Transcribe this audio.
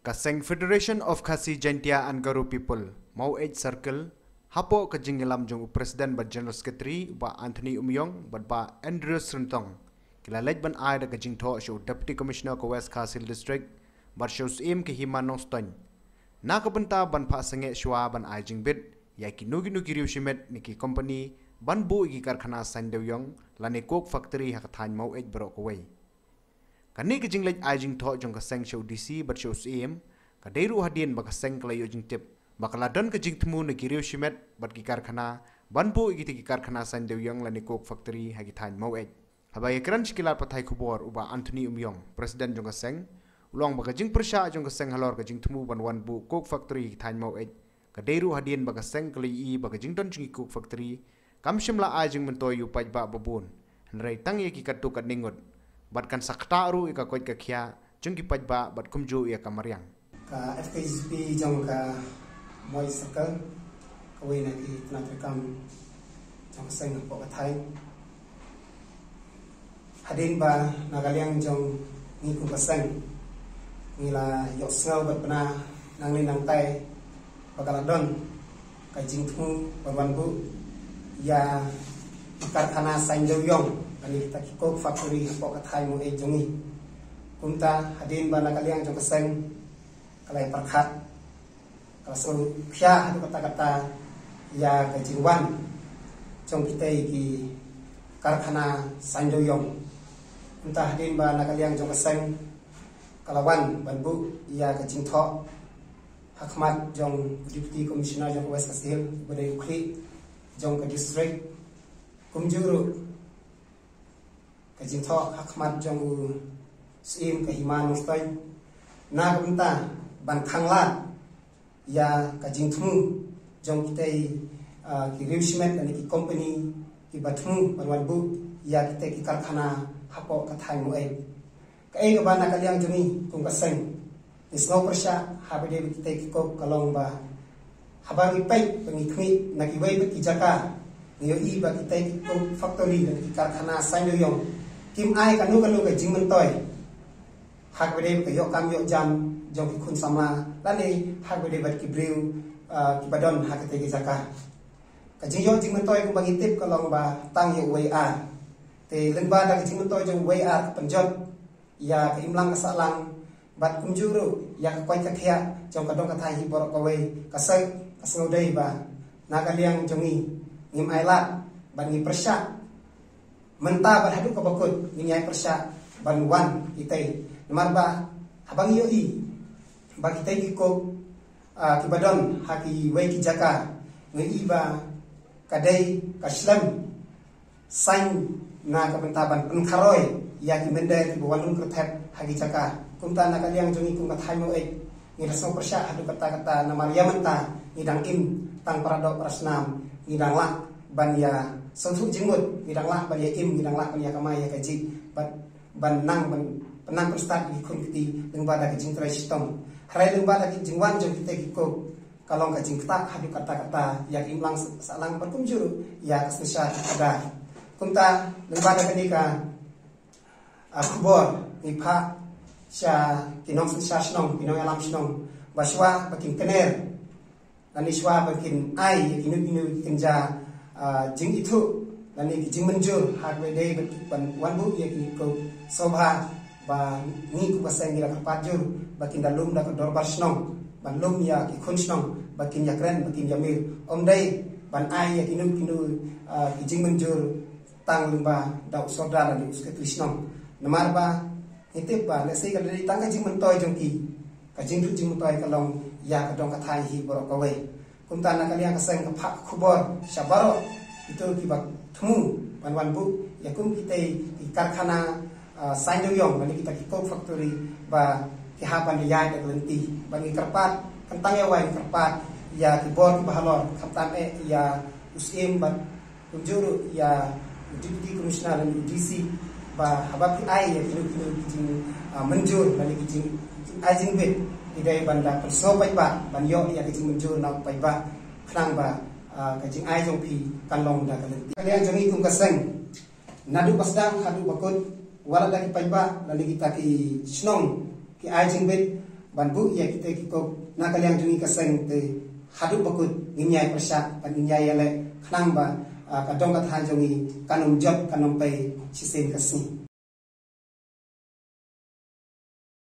Kaseng Federation of Khasi Jaintia and Garo People, Mau Age Circle, Hapo Kajingilam Jung President ba General Secretary ba Anthony Umyong ba Andrew Srintong, Kilalej ban ay da Kajing Tho show Deputy Commissioner ko West Khasil District, ba shows im ke Himanong Stony. Nakabanta ban pa sange shwa ban ay jing bit, ya kinugi shimet niki company ban bu igi karkhana Sandewyong lani coke factory hakathan Mau Age Bro Kaway. Kani kajing lej ajing tho jong kaseng show DC but show CM kadairu hadien bakaseng kalayo jing tip bakaladan kajing temu negiriu shimet bat gikarkhana banpo igiti gikarkhana Sandewyong lani coke factory hagithan Mau Age habay kran shikila pathai khubor uba Anthony Umyong president jong kaseng ulong bakajing persha jong kaseng halor kajing temu ban wanbu coke factory hagithan Mau Age kadairu hadien bakaseng kalayi bakajing don jing coke factory kamshimla ajing mentoy upaj ba babun hanrai tangi kikatu kadningot batkan saktaru ika koit ka khia jungki pajba bat kumju ia kamaryang ka FKSP jong ka moi circle ka we na ki tnatrikam jong seng po ka thai hadin ba nagaliang jong ni ku ka seng ni la yok snau bat bana nang ni nang tai bakaladon ka jingthu ban bu ya karkhana Sandewyong ani kita coke factory po kathai Mau Age jongi kumta hadin ba nakaliang jong kaseng kalai parkhat kaso khya hadu kata ya kajingwan jong kita ki karkhana Sandewyong kumta hadin ba nakaliang jong kaseng kalawan banbu ya kajing tho hakmat jong deputy commissioner jong West Khasil badai ukli jong ka district kumjuru kajing tho hakmat jong sim ka Himanong Stony na kumta ban khangla ya kajing thmu jong kitei ki rishmet ani ki company ki bathmu banwanbu ya kitei ki karkhana hapo kathai Mau Age ka ei ba na kalyang juni kum kaseng isno persha habide kitei ki kok kalong ba habang ipay pangithmi na ki wei ki jaka niyo i ba kitei ki kok factory ki karkhana Sandewyong kim ai kanu ka jing mentoy hak bede ka yok kam yok jam jong ki khun sama lani hak bede bat ki briu ki badon hak te ki zaka ka jing yok jing mentoy ku bagi tip kalong ba tang yok wei a te lengba da jing mentoy jong wei a penjot ya ka imlang ka salang bat kumjuru ya ka kwai ka khia jong ka dong ka thai hi borok ka wei ka sai ka snodei ba nagaliang jongi ngim ai lat ban ngi persha menta berhadu ke bakut ninyai persya banwan kita nomor ba habang yoi bagi kita ikut kibadon haki wei ki jaka ngi ba kadai kaslam sain na kabentaban penkharoi ya ki mendai ki bawalun kertep haki jaka kumta na kaliang jongi kum kathai Mau Age ngi rasong persya hadu kata na Maria menta ngidang im tang paradok prasnam ngidang lak ban ya satu jenggot ngidang lah ban ya im ngidang lah ban ya kamai ya kaji ban nang ban penang perstat di kun kiti lengba da kajing trai sistem harai lengba da jingwan jong kita kiko kalong kajing kata hadu kata ya imlang salang perkumjuru ya kasnesha ada kunta lengba da kanika akbor nipha sya kinong snesha snong kinong alam snong baswa bakin kener laniswa bakin ai kinu kinja jing itu lani ki jing menjur hak we dei ban wanbu ye ki ko sobha ba ni ku baseng ila kapajur bakin dalum da dor barsnong ban lum ya ki khunsnong bakin yakren bakin jamir om dei ban ai ye kinu ki jing menjur tang lumba da usodra lani uske krisnong namar ba itip ba le sei ka dei tang ka jing mentoy jong ki ka jing tu jing mentoy kalong ya ka dong ka thai hi borok ka we kumta na kaliang kaseng ka khubor syabaro itu kibak temu ban bu ya kum kita di karkhana Sandewyong bani kita ki coke factory ba ki haban ya da lenti bani kerpat kentang ya wain kerpat ya ki bor ki bahalor kaptan ya usim ban kunjuru ya deputy commissioner dan DC ba habab ki ai ya kinu menjur bani ki ajing bit idai banda so pai ba ban yo ya ki menjur na pai ba khnang ba kajing ai jong pi kanlong da kalen kalian jongi kum kaseng nadu pasdang hadu bakut wala da ki pai ba lali kita ki snong ki ai jing bit ban bu ya kita kikok nakaliang jungi kaseng te hadu bakut nginyai persyak ban nginyai ele khnang ba kadong kathan jungi kanum jot kanum pe chisen kasing